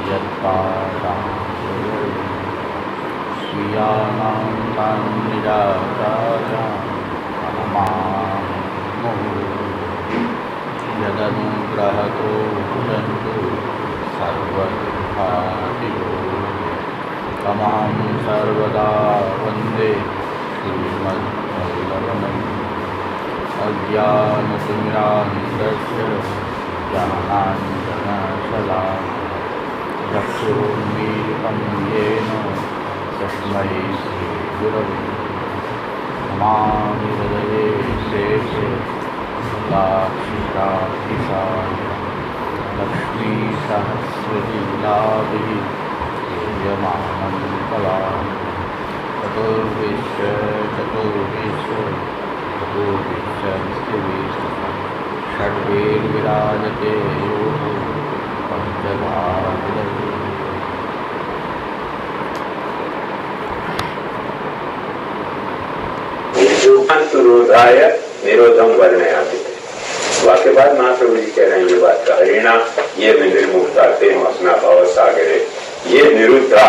यत्पादां स्वीयानां तान्निजाचार्यां नमामि यदनुग्रहतो भुजन्तु सर्वदुःखादियो तमहं सर्वदा वन्दे श्रीमद्वल्लभम् अज्ञानतिमिरान्धस्य ज्ञानाञ्जनशलाकया चक्षुरुन्मीलितं येन तस्मै श्रीगुरवे नमामि हृदये शेषे लाक्षिताभिसाय लक्ष्मीसहस्रलीलाभिः स्तूयमानं कलाम् चतुर्विश्व षड्भिर्विराजते योः पञ्चधारविदधि निरोधाय निरोधम वर्णयाति। वाक्य बाद महाप्रभु जी कह रहे हैं ये बात का हरिणा ये निर्मुक्ता ते मसना भव सागरे ये निरुद्धा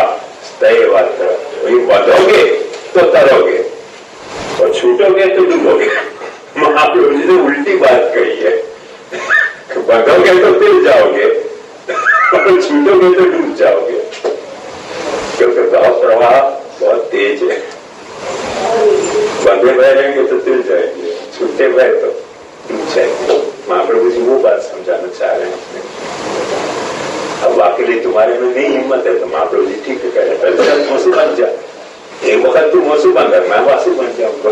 स्तयवत्र बधोगे तो तरोगे और छूटोगे तो डूबोगे। महाप्रभु जी ने उल्टी बात कही है, बधोगे तो तिल जाओगे और छूटोगे तो डूब जाओगे, क्योंकि भाव प्रवाह बहुत तेज है। बंधे हुए रहेंगे तो तिल जाएंगे, छूटे हुए तो डूब जाएंगे। महाप्रभु जी वो बात समझाना चाह रहे हैं। अब वाकई तुम्हारे में नहीं हिम्मत है तो महाप्रभु जी ठीक है कह रहे हैं मोसू बन जा, एक वक्त तू मोसू बन कर मैं वासु बन जाऊंगा,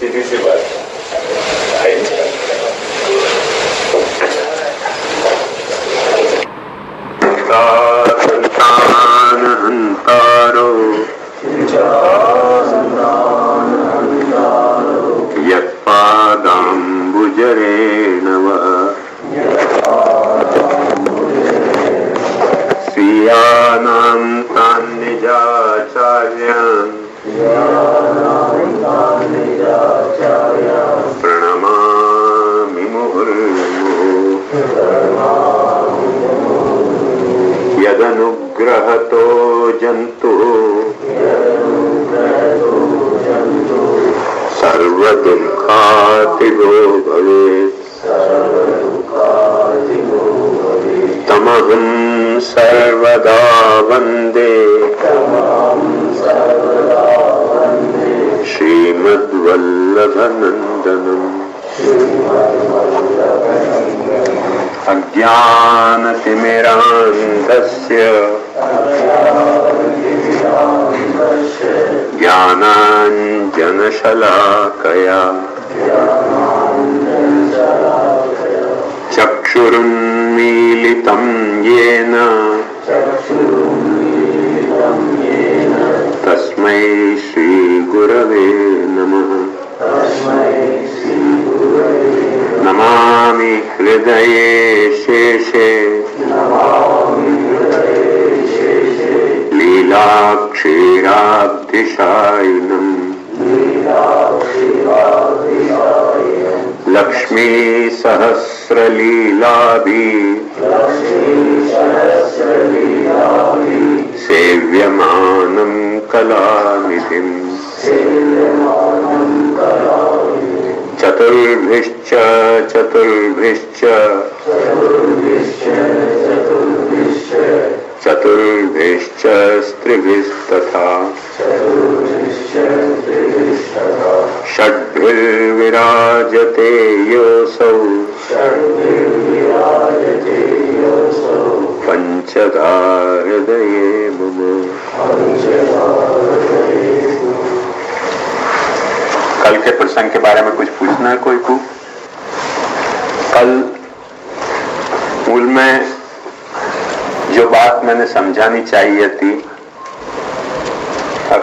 सीधी सी बात। हंतारो यत्पादाम्बुजरेणव स्वीयानां तान्निजाचार्यान् प्रणमामि मुहुर्मुहुः यदनुग्रहतो जन्तुः सर्वदुःखातिगो भवेत् तमहं सर्वदा वन्दे श्रीमद्वल्लभनन्दनम् अज्ञानतिमिरान्धस्य ज्ञानाञ्जनशलाकया चक्षुरुन्मीलितं येन तस्मै श्रीगुरवे नमः। नमामि हृदये शेषे लीलाक्षीराब्धिशायिनम् लक्ष्मी सहस्रलीलाभि सेव्यमानं कलानिधिम् चतुर्भिश्च चतुर्भिश्च चतुर्भिश्च स्त्रिभिस्तथा षड्भिर्विराजते योऽसौ पंचधा हृदये मम। कल के प्रसंग के बारे में कुछ पूछना है कोई को? कल मूल में जो बात मैंने समझानी चाहिए थी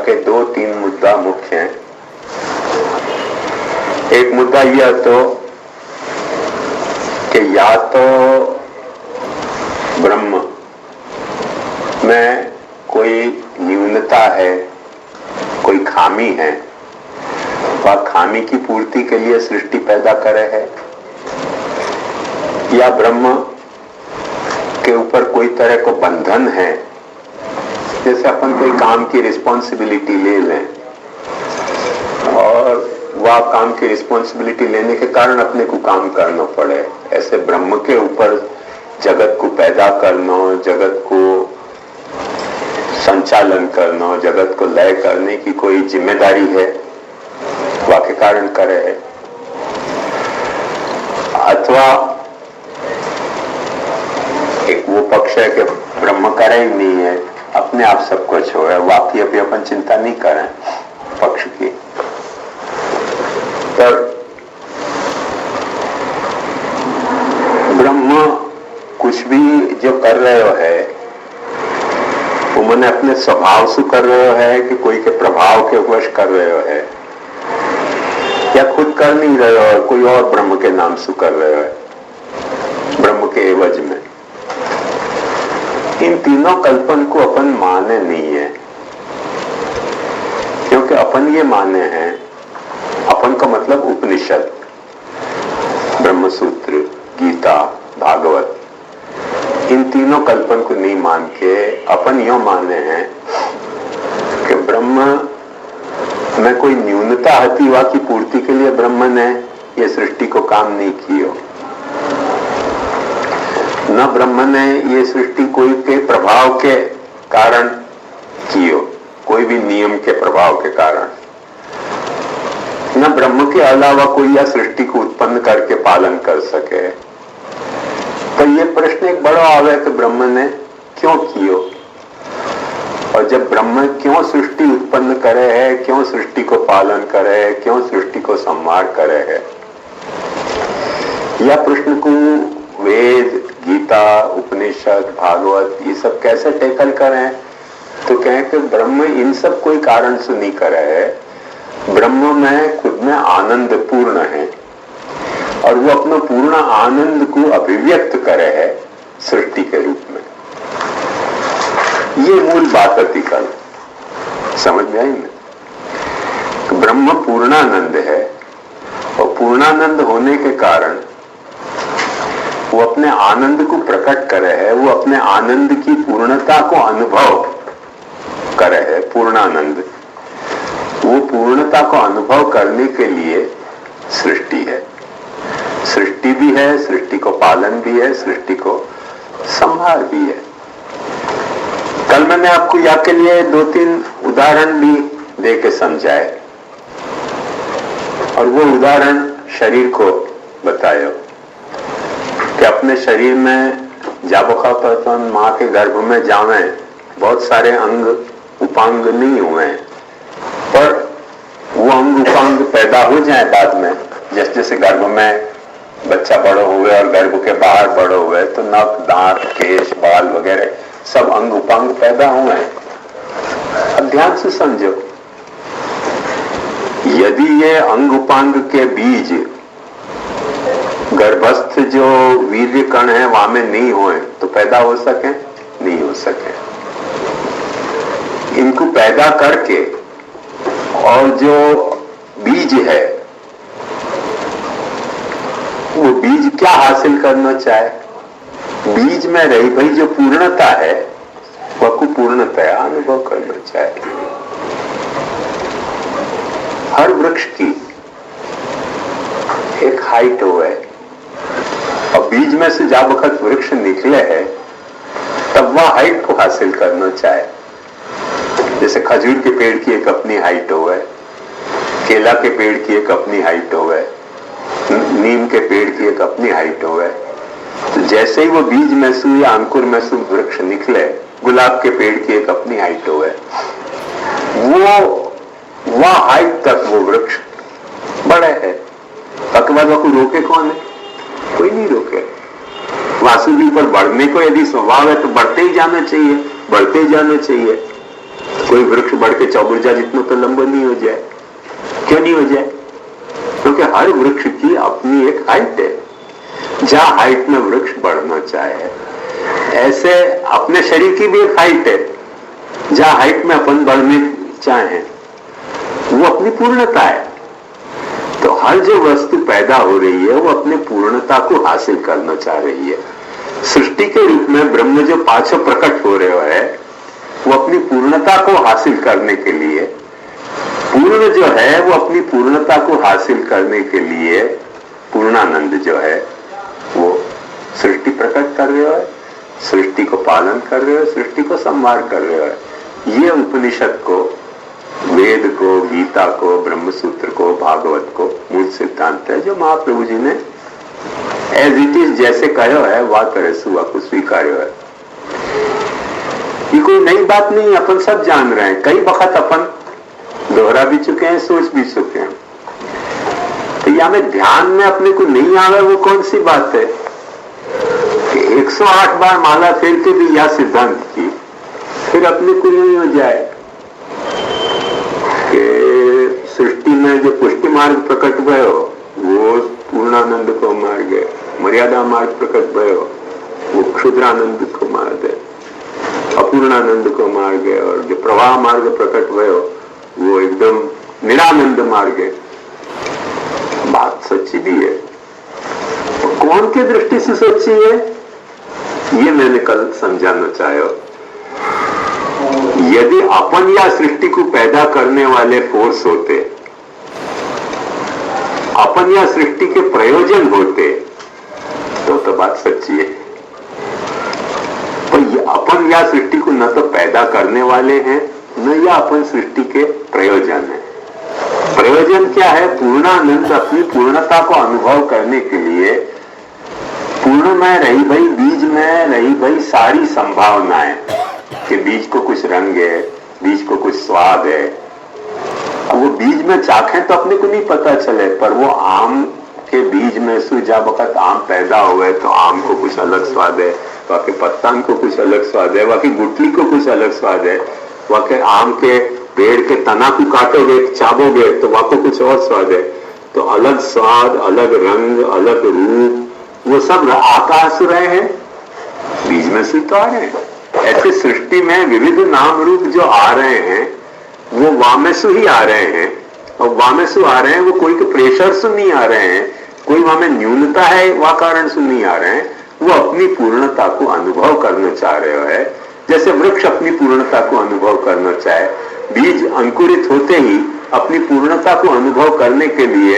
कि 2-3 मुद्दा मुख्य हैं। एक मुद्दा यह तो कि या तो ब्रह्म में कोई न्यूनता है, कोई खामी है, वह खामी की पूर्ति के लिए सृष्टि पैदा करे है, या ब्रह्म के के ऊपर कोई तरह को बंधन है, जैसे अपन कोई काम की रिस्पॉन्सिबिलिटी ले लें और वह काम की रिस्पॉन्सिबिलिटी लेने के कारण अपने को काम करना पड़े, ऐसे ब्रह्म के ऊपर जगत को पैदा करना, जगत को संचालन करना, जगत को लय करने की कोई जिम्मेदारी है, वाक्य कारण करे है। अथवा एक वो पक्ष है कि ब्रह्म करे ही नहीं है, अपने आप सब कुछ हो है, वाकई अभी अपन चिंता नहीं करें पक्ष की। पर ब्रह्म कुछ भी जो कर रहे हो है वो मैंने अपने स्वभाव से कर रहे हो है कि कोई के प्रभाव के वश कर रहे हो है, या खुद कर नहीं रहे हो और कोई और ब्रह्म के नाम से कर रहे हो है, ब्रह्म के एवज में। इन तीनों कल्पन को अपन माने नहीं है, क्योंकि अपन ये माने हैं, अपन का मतलब उपनिषद, ब्रह्मसूत्र, गीता, भागवत, इन तीनों कल्पन को नहीं मान के अपन यो माने हैं कि ब्रह्म में कोई न्यूनता हती हुआ की पूर्ति के लिए ब्रह्म ने ये सृष्टि को काम नहीं कियो, न ब्रह्म ने ये सृष्टि कोई के प्रभाव के कारण कियो, कोई भी नियम के प्रभाव के कारण, न ब्रह्म के अलावा कोई यह सृष्टि को उत्पन्न करके पालन कर सके। तो ये प्रश्न एक बड़ा आवे कि ब्रह्म ने क्यों कियो, और जब ब्रह्म क्यों सृष्टि उत्पन्न करे है, क्यों सृष्टि को पालन करे है, क्यों सृष्टि को संहार करे है, यह प्रश्न को वेद, गीता, उपनिषद, भागवत ये सब कैसे टैकल करें? तो कहें कि ब्रह्म इन सब कोई कारण से नहीं करे है, ब्रह्म में खुद में आनंद पूर्ण है और वो अपना पूर्ण आनंद को अभिव्यक्त करे है सृष्टि के रूप में। ये मूल बात थी कल, समझ में आई ना? ब्रह्म पूर्णानंद है और पूर्णानंद होने के कारण वो अपने आनंद को प्रकट करे है, वो अपने आनंद की पूर्णता को अनुभव करे है। पूर्णानंद, वो पूर्णता को अनुभव करने के लिए सृष्टि है, सृष्टि भी है, सृष्टि को पालन भी है, सृष्टि को संहार भी है। कल मैंने आपको या के लिए 2-3 उदाहरण भी दे के समझाए और वो उदाहरण शरीर को बताया कि अपने शरीर में जाबोखा पतन माँ के गर्भ में जावे, बहुत सारे अंग उपांग नहीं हुए हैं, पर वो अंग उपांग पैदा हो जाए बाद में, जैसे जैसे गर्भ में बच्चा बड़ो हुए और गर्भ के बाहर बड़ो हुए तो नख, दांत, केश, बाल वगैरह सब अंग उपांग पैदा हुए हैं। अब ध्यान से समझो, यदि ये अंग उपांग के बीज गर्भस्थ जो वीर्य कण है वहां में नहीं हुए तो पैदा हो सके? नहीं हो सके। इनको पैदा करके और जो बीज है वो बीज क्या हासिल करना चाहे? बीज में रही भाई जो पूर्णता है वह को पूर्णतया अनुभव करना चाहे। हर वृक्ष की एक हाइट हो है और बीज में से जब वक्त वृक्ष निकले है तब वह हाइट को हासिल करना चाहे। जैसे खजूर के पेड़ की एक अपनी हाइट हो है, केला के पेड़ की एक अपनी हाइट हो है, नीम के पेड़ की एक अपनी हाइट हो है। तो जैसे ही वो बीज में से या अंकुर में से वृक्ष निकले, गुलाब के पेड़ की एक अपनी हाइट हो है, वो हाइट तक वो वृक्ष बड़े है। उसके बाद वो रोके कौन है? कोई नहीं रोके। वासुदेव पर बढ़ने को यदि स्वभाव है तो बढ़ते ही जाना चाहिए, बढ़ते ही जाना चाहिए। कोई वृक्ष बढ़ के चौबुर्जा जितना तो लंबा नहीं हो जाए। क्यों नहीं हो जाए? क्योंकि हर वृक्ष की अपनी एक हाइट है, जहां हाइट में वृक्ष बढ़ना चाहे। ऐसे अपने शरीर की भी एक हाइट है, जहां हाइट में अपन बढ़ने चाहे, वो अपनी पूर्णता है। तो हर जो वस्तु पैदा हो रही है वो अपने पूर्णता को हासिल करना चाह रही है। सृष्टि के रूप में ब्रह्म जो पाछो प्रकट हो रहे है वो अपनी पूर्णता को हासिल करने के लिए, पूर्ण जो है वो अपनी पूर्णता को हासिल करने के लिए पूर्णानंद जो है वो सृष्टि प्रकट कर रहे हो, सृष्टि को पालन कर रहे हो, सृष्टि को संहार कर रहे हो। ये उपनिषद को, वेद को, गीता को, ब्रह्मसूत्र को, भागवत को मूल सिद्धांत है जो महाप्रभु जी ने एज इट इज जैसे कहो है वह तरह सुआ को स्वीकार्य है। ये कोई नई बात नहीं, अपन सब जान रहे हैं, कई वक्त अपन दोहरा भी चुके हैं, सोच भी चुके हैं। तो या में ध्यान में अपने को नहीं आवे वो कौन सी बात है कि 108 बार माला फेर के भी यह सिद्धांत की, फिर अपने को नहीं हो जाए कि सृष्टि में जो पुष्टि मार्ग प्रकट भयो वो पूर्णानंद को मार गए, मर्यादा मार्ग प्रकट भयो वो क्षुद्रानंद को मार दे, अपूर्णानंद को मार गए, और जो प्रवाह मार्ग प्रकट भयो वो एकदम निरानंद मार्ग है। बात सच्ची भी है, तो कौन की दृष्टि से सच्ची है ये मैंने कल समझाना चाहा। यदि अपन या सृष्टि को पैदा करने वाले फोर्स होते, अपन या सृष्टि के प्रयोजन होते तो बात सच्ची है। पर अपन या सृष्टि को न तो पैदा करने वाले हैं न या अपन सृष्टि के प्रयोजन है। प्रयोजन क्या है? पूर्णानंद अपनी पूर्णता को अनुभव करने के लिए पूर्ण में रही भाई, बीज में रही भाई सारी संभावनाएं कि बीज को कुछ रंग है, बीज को कुछ स्वाद है। अब वो बीज में चाखें तो अपने को नहीं पता चले, पर वो आम के बीज में सूझा वक्त आम पैदा हुए तो आम को कुछ अलग स्वाद है, वाकई पत्तन को कुछ अलग स्वाद है, वाकई गुटली को कुछ अलग स्वाद है, वाकई आम के पेड़ के तना को काटोगे चाबोगे तो वहां को कुछ और स्वाद है। तो अलग स्वाद, अलग रंग, अलग रूप, वो सब आकाश रहे हैं, बीज में से तो आ रहे हैं। ऐसे सृष्टि में विविध नाम रूप जो आ रहे हैं वो वामेसु ही आ रहे हैं, और वामेसु आ रहे हैं वो कोई के प्रेशर से नहीं आ रहे हैं, कोई वहां में न्यूनता है वह कारण से नहीं आ रहे हैं, वो अपनी पूर्णता को अनुभव करना चाह रहे हैं। जैसे वृक्ष अपनी पूर्णता को अनुभव करना चाहे, बीज अंकुरित होते ही अपनी पूर्णता को अनुभव करने के लिए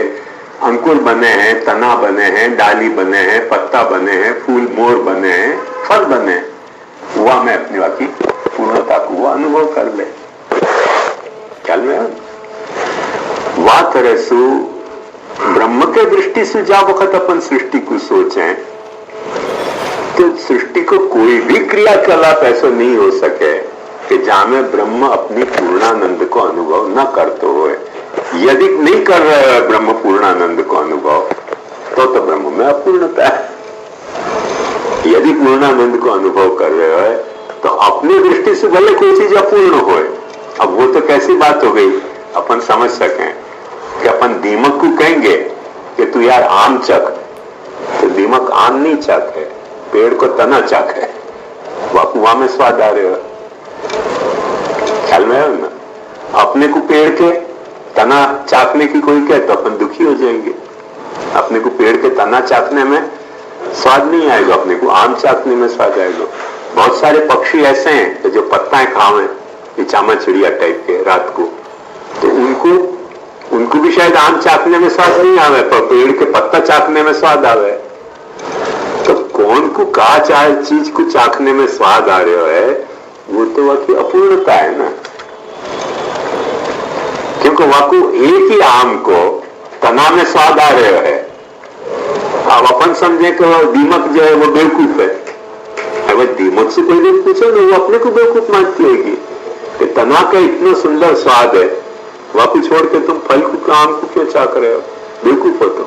अंकुर बने हैं, तना बने हैं, डाली बने हैं, पत्ता बने हैं, फूल मोर बने हैं, फल बने, वह मैं अपनी बाकी पूर्णता को वो अनुभव कर ले। ख्याल में वह तरह से ब्रह्म के दृष्टि से जा वक्त अपन सृष्टि को सोचें तो सृष्टि को कोई भी क्रियाकलाप ऐसा नहीं हो सके कि जहां में ब्रह्म अपनी पूर्णानंद को अनुभव न करते हुए। यदि नहीं कर रहे हैं ब्रह्म पूर्णानंद को अनुभव तो ब्रह्म में अपूर्णता है। यदि पूर्णानंद को अनुभव कर रहे हो तो अपनी दृष्टि से भले कोई चीज अपूर्ण हो। अब वो तो कैसी बात हो गई अपन समझ सकें कि अपन दीमक को कहेंगे कि तू यार आम चख, तो दीमक आम नहीं चख है, पेड़ को तना चख है, वहां में स्वाद आ रहे हो। ख्याल में है ना? अपने को पेड़ के तना चाकने की कोई कहे तो अपन दुखी हो जाएंगे। अपने को पेड़ के तना चाकने में स्वाद नहीं आएगा, अपने को आम चाकने में स्वाद आएगा। बहुत सारे पक्षी ऐसे हैं जो पत्ताएं खावे, ये चामा चिड़िया टाइप के रात को, तो उनको भी शायद आम चाकने में स्वाद नहीं आवे, पर पेड़ के पत्ता चाकने में स्वाद आवे। तो कौन को कहा चाहे चीज को चाकने में स्वाद आ रहा है, वो तो वह की अपूर्णता है ना। क्योंकि वाकू एक ही आम को तना में स्वाद आ रहा है। अब अपन समझे कि वो दीमक जो है वो बेवकूफ है। अगर दीमक से कोई नहीं पूछे ना, वो अपने को बेवकूफ मानती होगी कि तना का इतना सुंदर स्वाद है, वाकू छोड़ के तुम फल को आम को क्यों चाक रहे हो? बेवकूफ हो तुम।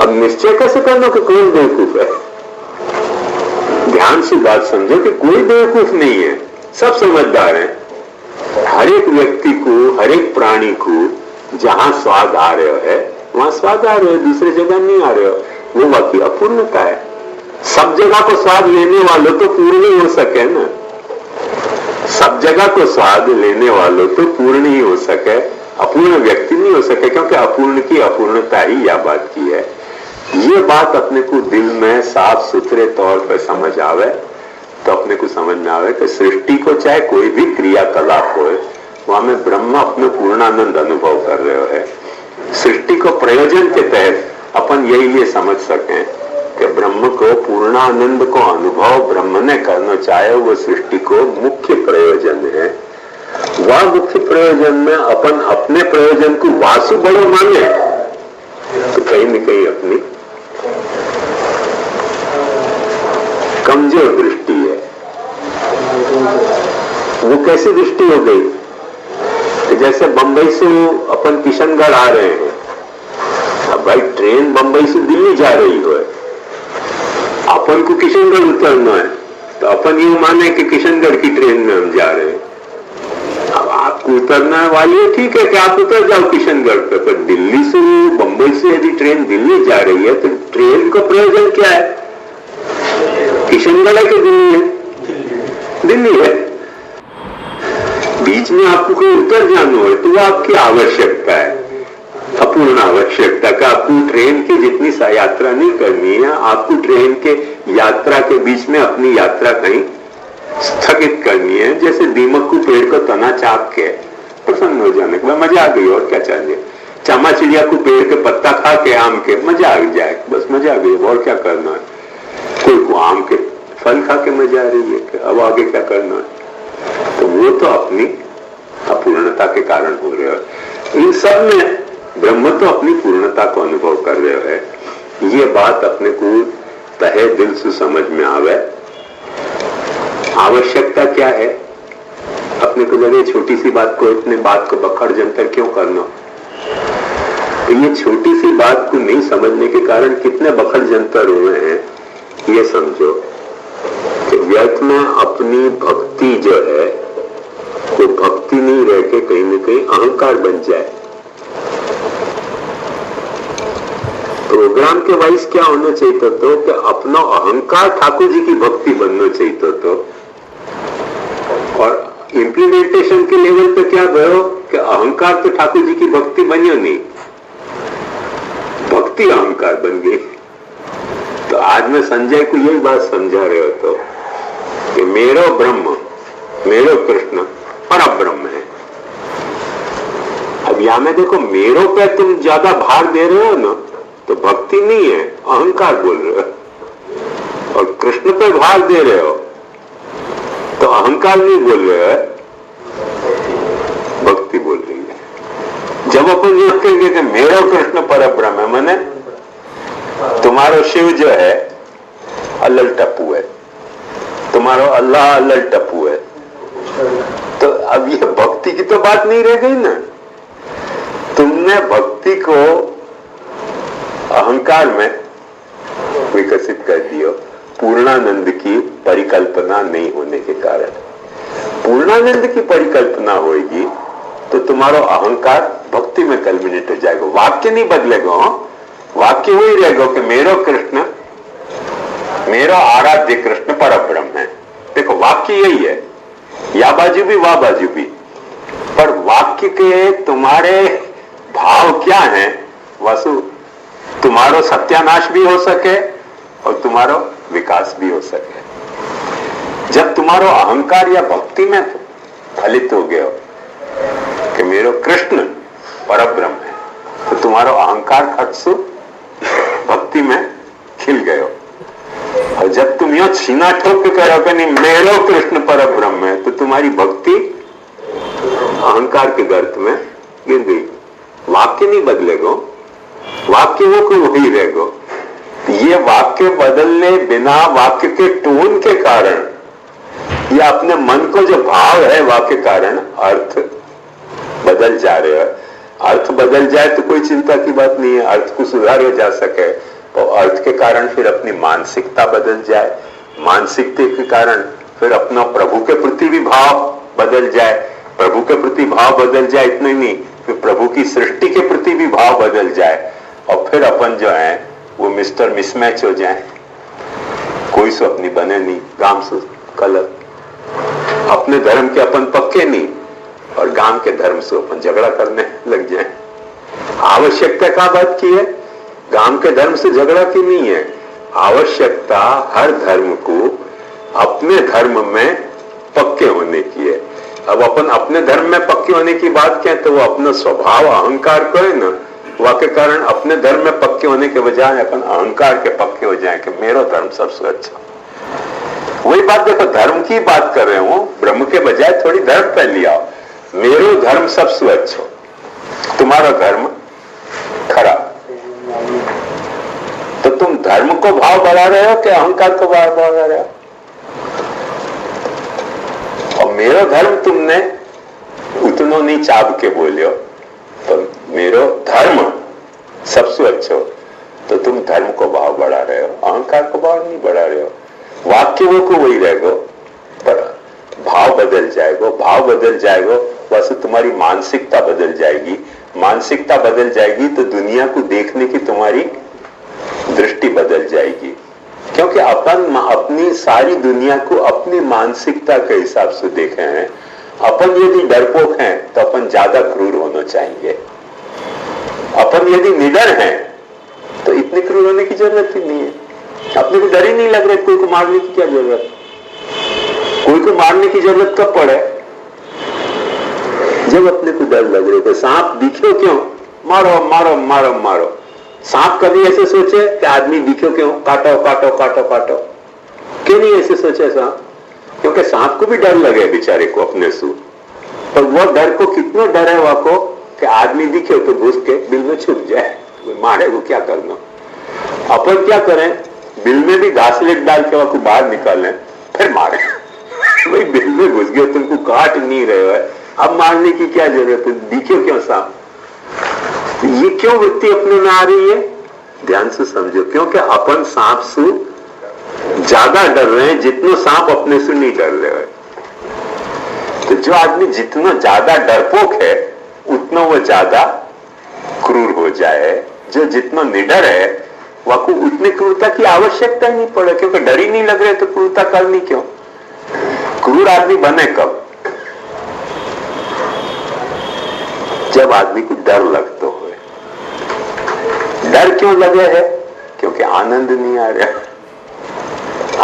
अब निश्चय कैसे करना कि कौन बेवकूफ है? ध्यान से बात समझो कि कोई बेवकूफ नहीं है, सब समझदार हैं। हर एक व्यक्ति को, हर एक प्राणी को जहां स्वाद आ रहा है वहां स्वाद आ रहे हो, दूसरी जगह नहीं आ रहे हो। वो वाकई अपूर्णता है। सब जगह को स्वाद लेने वालों तो पूर्ण ही हो सके ना। सब जगह को स्वाद लेने वालों तो पूर्ण ही हो सके, अपूर्ण व्यक्ति नहीं हो सके, क्योंकि अपूर्ण की अपूर्णता ही यह बात की है। ये बात अपने को दिल में साफ सुथरे तौर पर समझ आवे तो अपने को समझ में आवे कि सृष्टि को चाहे कोई भी क्रियाकलाप हो, वहां में ब्रह्म अपने पूर्णानंद अनुभव कर रहे है। सृष्टि को प्रयोजन के तहत अपन यही लिए समझ सकें कि ब्रह्म को पूर्णानंद को अनुभव ब्रह्म ने करना चाहे, वो सृष्टि को मुख्य प्रयोजन है। वह मुख्य प्रयोजन में अपन अपने प्रयोजन को वासु बड़ो माने तो कहीं न कहीं अपनी कमजोर दृष्टि है। वो कैसी दृष्टि हो गई कि जैसे बंबई से अपन किशनगढ़ आ रहे हैं, अब भाई ट्रेन बंबई से दिल्ली जा रही हो, अपन को किशनगढ़ उतरना है तो अपन ये माने कि किशनगढ़ की ट्रेन में हम जा रहे हैं। अब आपको उतरना वाली है, ठीक है कि आप उतर जाओ किशनगढ़ पे, पर दिल्ली से बंबई से यदि ट्रेन दिल्ली जा रही है तो ट्रेन का प्रयोजन क्या है? किशनगढ़ है कि दिल्ली है? दिल्ली है। बीच में आपको कोई उतर जाना है तो वो आपकी आवश्यकता है, अपूर्ण आवश्यकता का। आपको ट्रेन की जितनी यात्रा नहीं करनी है, आपको ट्रेन के यात्रा के बीच में अपनी यात्रा कहीं स्थगित करनी है। जैसे दीमक को पेड़ को तना चाप के प्रसन्न हो जाने के मजा आ गई, और क्या चाहिए? चामा चिड़िया को पेड़ के पत्ता खा के आम के मजा आ जाए, बस मजा आ गई, और क्या करना है? कोई को आम के फल खा के मजा आ रही है कि अब आगे क्या करना है? तो वो तो अपनी अपूर्णता के कारण हो रहे हो। इन सब में ब्रह्म तो अपनी पूर्णता को अनुभव कर रहे है। ये बात अपने को तहे दिल से समझ में आवे। आवश्यकता क्या है? अपने को लगे छोटी सी बात को, इतने बात को बखड़ जंतर क्यों करना? तो ये छोटी सी बात को नहीं समझने के कारण कितने बखड़ जंतर हुए हैं, ये समझो कि व्यर्थ में अपनी भक्ति जो है वो भक्ति नहीं रह के कहीं न कहीं अहंकार बन जाए। प्रोग्राम के वाइज क्या होना चाहिए तो कि अपना अहंकार ठाकुर जी की भक्ति बनना चाहिए तो, और इम्प्लीमेंटेशन के लेवल पे क्या भयो कि अहंकार तो ठाकुर जी की भक्ति बनियो नहीं, भक्ति अहंकार बन गई। तो आज मैं संजय को यही बात समझा रहे हो तो कि मेरो ब्रह्म, मेरो कृष्ण पर ब्रह्म है। अब यहां में देखो, मेरो पे तुम ज्यादा भार दे रहे हो ना तो भक्ति नहीं है, अहंकार बोल रहे हो। और कृष्ण पे भार दे रहे हो तो अहंकार नहीं बोल रहे हो, भक्ति बोल रही है। जब अपन ये कहेंगे कि मेरो कृष्ण पर ब्रह्म है, माने तुम्हारो शिव जो है अल्लल टप्पू है, तुम्हारो अल्लाह अल्लल टप्पू है, तो अब ये भक्ति की तो बात नहीं रह गई ना। तुमने भक्ति को अहंकार में विकसित कर दियो, पूर्णानंद की परिकल्पना नहीं होने के कारण। पूर्णानंद की परिकल्पना होगी तो तुम्हारा अहंकार भक्ति में कल्मिनेट हो जाएगा। वाक्य नहीं बदलेगा, वाक्य वही रहेगा कि मेरो कृष्ण, मेरा आराध्य कृष्ण परब्रह्म है। देखो वाक्य यही है, या बाजू भी वाह बाजू भी, पर वाक्य के तुम्हारे भाव क्या है? वासु, तुम्हारो सत्यानाश भी हो सके और तुम्हारो विकास भी हो सके। जब तुम्हारो अहंकार या भक्ति में फलित हो गया कि मेरो कृष्ण परब्रह्म है, तो तुम्हारो अहंकार खटसु भक्ति में खिल गयो। और जब तुम यह छीना ठोक के कह रहे नहीं मेरो कृष्ण परब्रह्म है, तो तुम्हारी भक्ति अहंकार के गर्त में गिर गई। वाक्य नहीं बदलेगा, वाक्य वो को वही रहेगा। ये वाक्य बदलने बिना वाक्य के टोन के कारण या अपने मन को जो भाव है वाक्य कारण अर्थ बदल जा रहे हैं। अर्थ बदल जाए तो कोई चिंता की बात नहीं है, अर्थ को सुधारा जा सके। तो अर्थ के कारण फिर अपनी मानसिकता बदल जाए, मानसिकता के कारण फिर अपना प्रभु के प्रति भी भाव बदल जाए, प्रभु के प्रति भाव बदल जाए, इतना ही नहीं फिर प्रभु की सृष्टि के प्रति भी भाव बदल जाए। और फिर अपन जो है वो मिस्टर मिसमैच हो जाए, कोई सो अपनी बने नहीं, गांव से कलर, अपने धर्म के अपन पक्के नहीं और गांव के धर्म से अपन झगड़ा करने लग जाए। आवश्यकता क्या बात की है? काम के धर्म से झगड़ा की नहीं है। आवश्यकता हर धर्म को अपने धर्म में पक्के होने की है। अब अपन अपने धर्म में पक्के होने की बात कहें तो वो अपना स्वभाव अहंकार को है ना, वाके कारण अपने धर्म में पक्के होने के बजाय अपन अहंकार के पक्के हो जाएं कि मेरा धर्म सबसे अच्छा। वही बात देखो, धर्म की बात कर रहे हो, ब्रह्म के बजाय थोड़ी धर्म पे लिया। मेरो धर्म सबसे अच्छा, तुम्हारा धर्म खराब। तो तुम धर्म को भाव बढ़ा रहे हो कि अहंकार को भाव बढ़ा रहे हो? और मेरो धर्म तुमने उतनो नहीं चाब के बोलियो, तो मेरो धर्म सबसे अच्छा हो, तो तुम धर्म को भाव बढ़ा रहे हो, अहंकार को भाव नहीं बढ़ा रहे हो। वाक्य वो को वही रहेगा, पर भाव बदल जाएगा। भाव बदल जाएगा वैसे तुम्हारी मानसिकता बदल जाएगी। मानसिकता बदल जाएगी तो दुनिया को देखने की तुम्हारी दृष्टि बदल जाएगी, क्योंकि अपन अपनी सारी दुनिया को अपनी मानसिकता के हिसाब से देखे हैं। अपन यदि डरपोक हैं तो अपन ज्यादा क्रूर होना चाहेंगे। अपन यदि निडर हैं तो इतनी क्रूर होने की जरूरत ही नहीं है। अपने को डर ही नहीं लग रहा, कोई को मारने की क्या जरूरत? कोई को मारने की जरूरत कब पड़े? जब अपने को डर लग रहा है। सांप दिखे क्यों? मारो मारो मारो मारो। सांप कभी ऐसे सोचे कि आदमी दिखे क्यों? काटो काटो काटो काटो। क्यों नहीं ऐसे सोचे सांप? क्योंकि सांप को भी डर लगे बेचारे को अपने से, पर वो डर को कितना डर है वाको कि आदमी दिखे तो घुस के बिल में छुप जाए, मारे को क्या करना। अपन क्या करें, बिल में भी घासलेट डाल के वाको बाहर निकालें फिर मारे। भाई बिल में घुस गए, तुमको काट नहीं रहे हो, अब मारने की क्या जरूरत है? दिखे क्यों सांप? ये क्यों वृत्ति अपने में आ रही है? ध्यान से समझो, क्योंकि अपन सांप से ज्यादा डर रहे हैं जितना सांप अपने से नहीं डर रहे हैं। तो जो आदमी जितना ज्यादा डरपोक है उतना वो ज्यादा क्रूर हो जाए। जो जितना निडर है वह को उतनी क्रूरता की आवश्यकता ही नहीं पड़े, क्योंकि डर ही नहीं लग रहे तो क्रूरता करनी क्यों? क्रूर आदमी बने कब? जब आदमी को डर लगता हो। डर क्यों लगे है? क्योंकि आनंद नहीं आ रहा।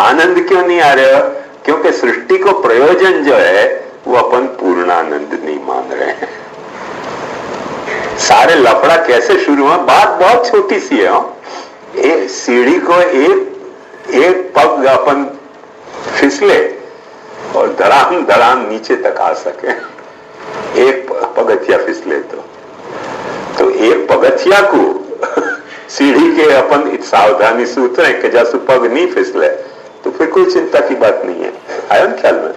आनंद क्यों नहीं आ रहा? क्योंकि सृष्टि को प्रयोजन जो है वो अपन पूर्ण आनंद नहीं मान रहे हैं। सारे लफड़ा कैसे शुरू हुआ? बात बहुत छोटी सी है। एक सीढ़ी को एक पग अपन फिसले और धड़ाम धड़ाम नीचे तक आ सके। एक पगथिया फिसले तो एक पगथिया को सीढ़ी के अपन सावधानी से उतरे कि जैसे पग नहीं फिसले तो फिर कोई चिंता की बात नहीं है। आया ना ख्याल में?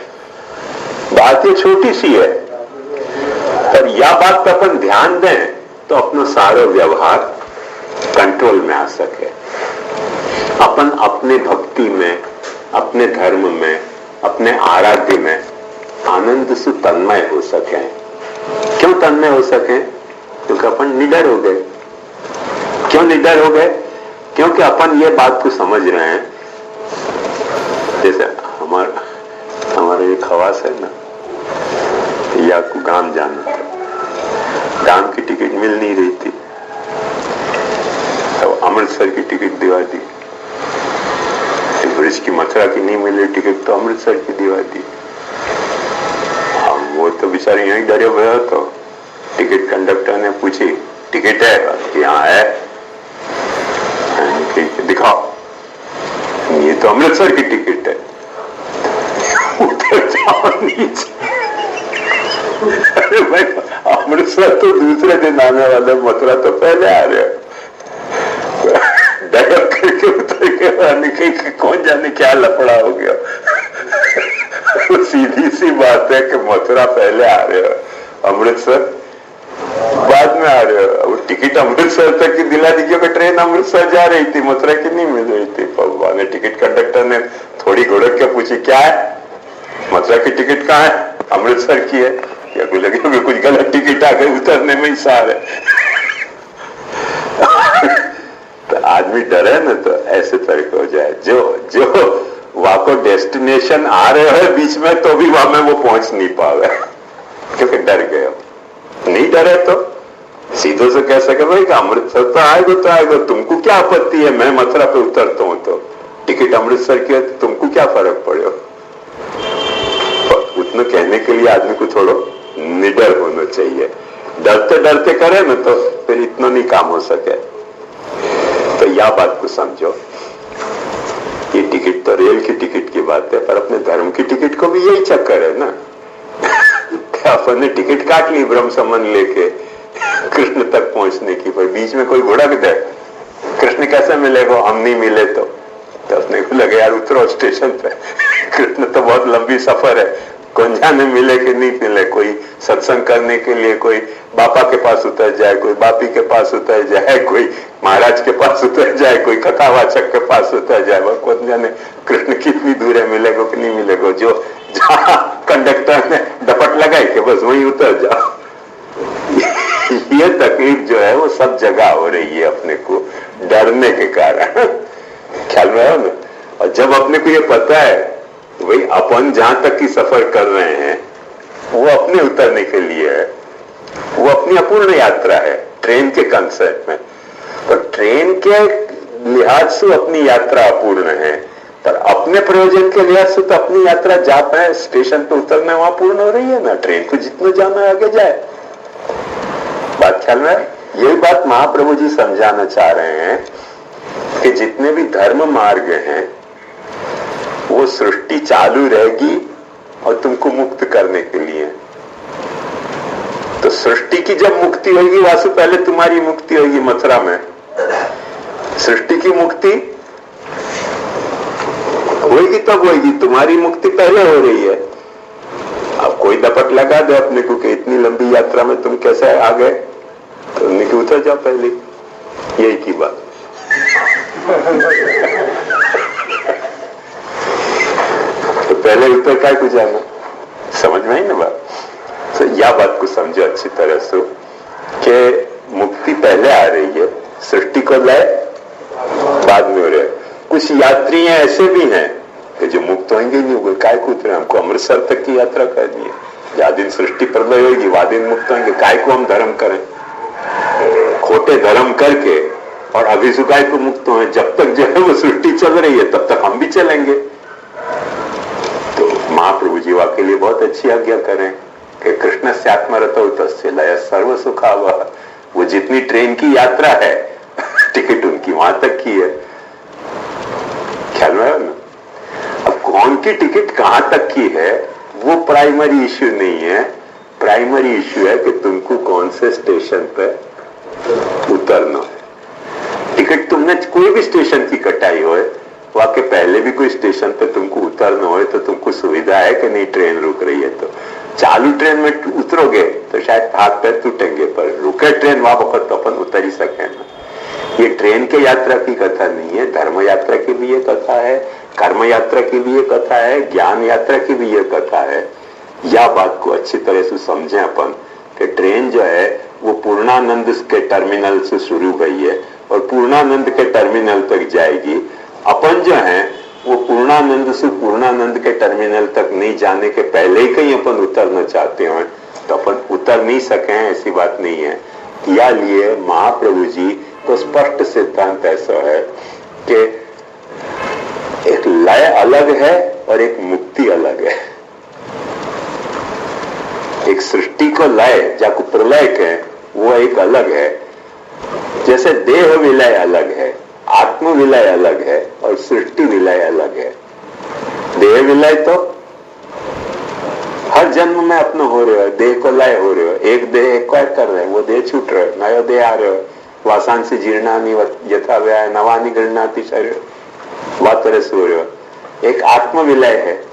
बात ये छोटी सी है, पर यह बात पर अपन ध्यान दें तो अपना सारा व्यवहार कंट्रोल में आ सके। अपन अपने भक्ति में, अपने धर्म में, अपने आराध्य में आनंद से तन्मय हो सके। क्यों तन्मय हो सके? क्योंकि अपन निडर हो गए। क्यों निडर हो गए? क्योंकि अपन ये बात को समझ रहे हैं, जैसे हमारा एक खवास है ना, या को गांव जाना था, गांव की टिकट मिल नहीं रही थी, तो अमृतसर की टिकट दिवा दी। ब्रिज की मथुरा की नहीं मिली टिकट तो अमृतसर की दिवा दी। वो तो बेचारे यहीं डरे हुए हो। तो टिकट कंडक्टर ने पूछी, टिकट है? कि हाँ है। दिखाओ। ये तो अमृतसर की टिकट है। उतर जाओ नीचे। अरे भाई, अमृतसर तो दूसरे दिन आने वाले, मथुरा तो पहले आ रहे। डर करके उतर के कौन जाने क्या लफड़ा हो गया। सीधी सी बात है कि मथुरा पहले आ रहे हो, अमृतसर बाद में आ रहे हो। टिकट अमृतसर तक की दिला दी क्योंकि ट्रेन अमृतसर जा रही थी, मथुरा की नहीं मिल रही थी। भगवान ने टिकट कंडक्टर ने थोड़ी घुड़क के पूछी, क्या है? मथुरा की टिकट कहाँ है? अमृतसर की है। या कोई लगे कुछ गलत टिकट आ गई, उतरने में ही सार है। तो आदमी डरे ना तो ऐसे तरीके हो जाए। जो वहां को डेस्टिनेशन आ रहे हो बीच में तो भी वहां में वो पहुंच नहीं पावे, क्योंकि डर गए। नहीं डरे तो सीधे से कह सके भाई कि अमृतसर तो आएगा, तुमको क्या आपत्ति है, मैं मथुरा पे उतरता हूं तो टिकट अमृतसर की है तो तुमको क्या फर्क पड़ेगा। उतना कहने के लिए आदमी को थोड़ा निडर होना चाहिए। डरते डरते करे ना तो फिर इतना नहीं काम हो सके। तो यह बात को समझो, ये टिकट तो रेल की टिकट की बात है, पर अपने धर्म की टिकट को भी यही चक्कर है ना। अपन ने टिकट काट ली ब्रह्म संबंध लेके कृष्ण तक पहुंचने की, पर बीच में कोई घुड़क दे, कृष्ण कैसे मिलेगा, हम नहीं मिले तो अपने को लगे यार उतरो स्टेशन पे, कृष्ण तो बहुत लंबी सफर है, कौन जाने मिले कि नहीं मिले। कोई सत्संग करने के लिए कोई बापा के पास उतर जाए, कोई बापी के पास उतर जाए, कोई महाराज के पास उतर जाए, कोई कथावाचक के पास उतर जाए, वह कौन जाने कृष्ण कितनी दूर है, मिलेगा कि नहीं मिलेगा। जो जहां कंडक्टर ने डपट लगाई कि बस वहीं उतर जाओ। ये तकलीफ जो है वो सब जगह हो रही है अपने को डरने के कारण, ख्याल में हो ना। और जब अपने को ये पता है भाई अपन जहां तक की सफर कर रहे हैं वो अपने उतरने के लिए है, वो अपनी अपूर्ण यात्रा है ट्रेन के कंसेप्ट में। तो ट्रेन के लिहाज से अपनी यात्रा अपूर्ण है, पर अपने प्रयोजन के लिहाज से तो अपनी यात्रा जा पाए, स्टेशन पे उतरना वहां पूर्ण हो रही है ना। ट्रेन को जितना जाना है आगे जाए। बात ख्याल में, यही बात महाप्रभु जी समझाना चाह रहे हैं कि जितने भी धर्म मार्ग हैं वो सृष्टि चालू रहेगी और तुमको मुक्त करने के लिए। तो सृष्टि की जब मुक्ति होगी वासु, पहले तुम्हारी मुक्ति होगी मथुरा में। सृष्टि की मुक्ति होगी तब होगी, तुम्हारी मुक्ति पहले हो रही है। अब कोई दपट लगा दे अपने को कि इतनी लंबी यात्रा में तुम कैसे आ गए, तो उन्हें कि उतर जाओ पहले, यही की बात। तो पहले उतर काय को जाना, समझ में आई ना बात। तो यह बात को समझो अच्छी तरह से कि मुक्ति पहले आ रही है, सृष्टि को लाए बाद में हो रहे। कुछ यात्री ऐसे भी हैं कि जो मुक्त होंगे नहीं, वो काय को उतरे, हमको अमृतसर तक की यात्रा करनी है, या दिन सृष्टि प्रलय होगी वह दिन मुक्त होंगे, काय को हम धर्म करें, खोटे धर्म करके और अभिसुकाय को मुक्त हो। जब तक जो है वो सृष्टि चल रही है तब तक हम भी चलेंगे। तो महाप्रभु जी के लिए बहुत अच्छी आज्ञा करें कि कृष्ण से आत्मरतौ तस्य लय सर्व सुखावह। वो जितनी ट्रेन की यात्रा है टिकट उनकी वहां तक की है, ख्याल में है ना। अब कौन की टिकट कहां तक की है वो प्राइमरी इश्यू नहीं है, प्राइमरी इश्यू है कि तुमको कौन से स्टेशन पे उतरना है। टिकट तुमने कोई भी स्टेशन की कटाई हो, वहां के पहले भी कोई स्टेशन पे तुमको उतरना हो तो तुमको सुविधा है कि नहीं, ट्रेन रुक रही है तो चालू ट्रेन में उतरोगे तो शायद हाथ पैर टूटेंगे, पर रुके ट्रेन वहां वक्त तो अपन उतर ही सके ना। ये ट्रेन के यात्रा की कथा नहीं है, धर्म यात्रा की भी ये कथा है, कर्म यात्रा की भी ये कथा है, ज्ञान यात्रा की भी ये कथा है। यह बात को अच्छी तरह से समझें अपन कि ट्रेन जो है वो पूर्णानंद के टर्मिनल से शुरू हुई है और पूर्णानंद के टर्मिनल तक जाएगी। अपन जो है वो पूर्णानंद से पूर्णानंद के टर्मिनल तक नहीं जाने के पहले ही कहीं अपन उतरना चाहते हो तो अपन उतर नहीं सके हैं, ऐसी बात नहीं है। या लिए महाप्रभु जी तो स्पष्ट सिद्धांत ऐसा है कि एक लय अलग है और एक मुक्ति अलग है। एक सृष्टि को लय जाको प्रलय के वो एक अलग है, जैसे देह विलय अलग है, आत्म विलय अलग है और सृष्टि विलय अलग है। देह विलय तो हर जन्म में अपना हो रहे हो, देह को लय हो रहे हो, एक देह एक्वायर कर रहे हैं, वो देह छूट रहे, नया देह आ रहे हो, वासांसी जीर्णानि यथा व्याय नवानि गृह्णाति शरीर, वह तरह से हो रहे हो। एक आत्म विलय है।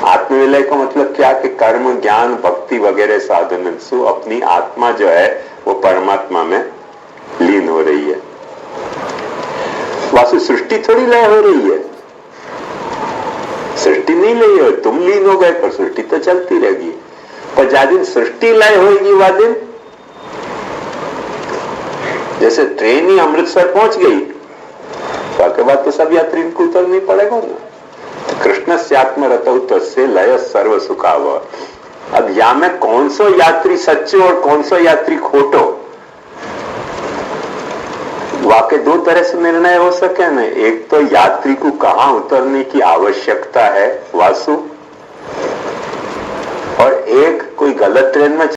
आत्म विलय का मतलब क्या कि कर्म ज्ञान भक्ति वगैरह साधन से अपनी आत्मा जो है वो परमात्मा में लीन हो रही है। वास्तु सृष्टि थोड़ी लय हो रही है, सृष्टि नहीं लय हो, तुम लीन हो गए पर सृष्टि तो चलती रहेगी। पर जा दिन सृष्टि लय होगी वह दिन, जैसे ट्रेन ही अमृतसर पहुंच गई के बाद तो सब यात्री को उतर नहीं पड़ेगा ना। तो कृष्ण से आत्मरतौ तस्य लय सर्व सुखावह। अब या में कौन सा यात्री सच्चो और कौन सा यात्री खोटो वाकई दो तरह से निर्णय हो सके ना, एक तो यात्री को कहां उतरने की आवश्यकता है वासु, और एक कोई गलत ट्रेन में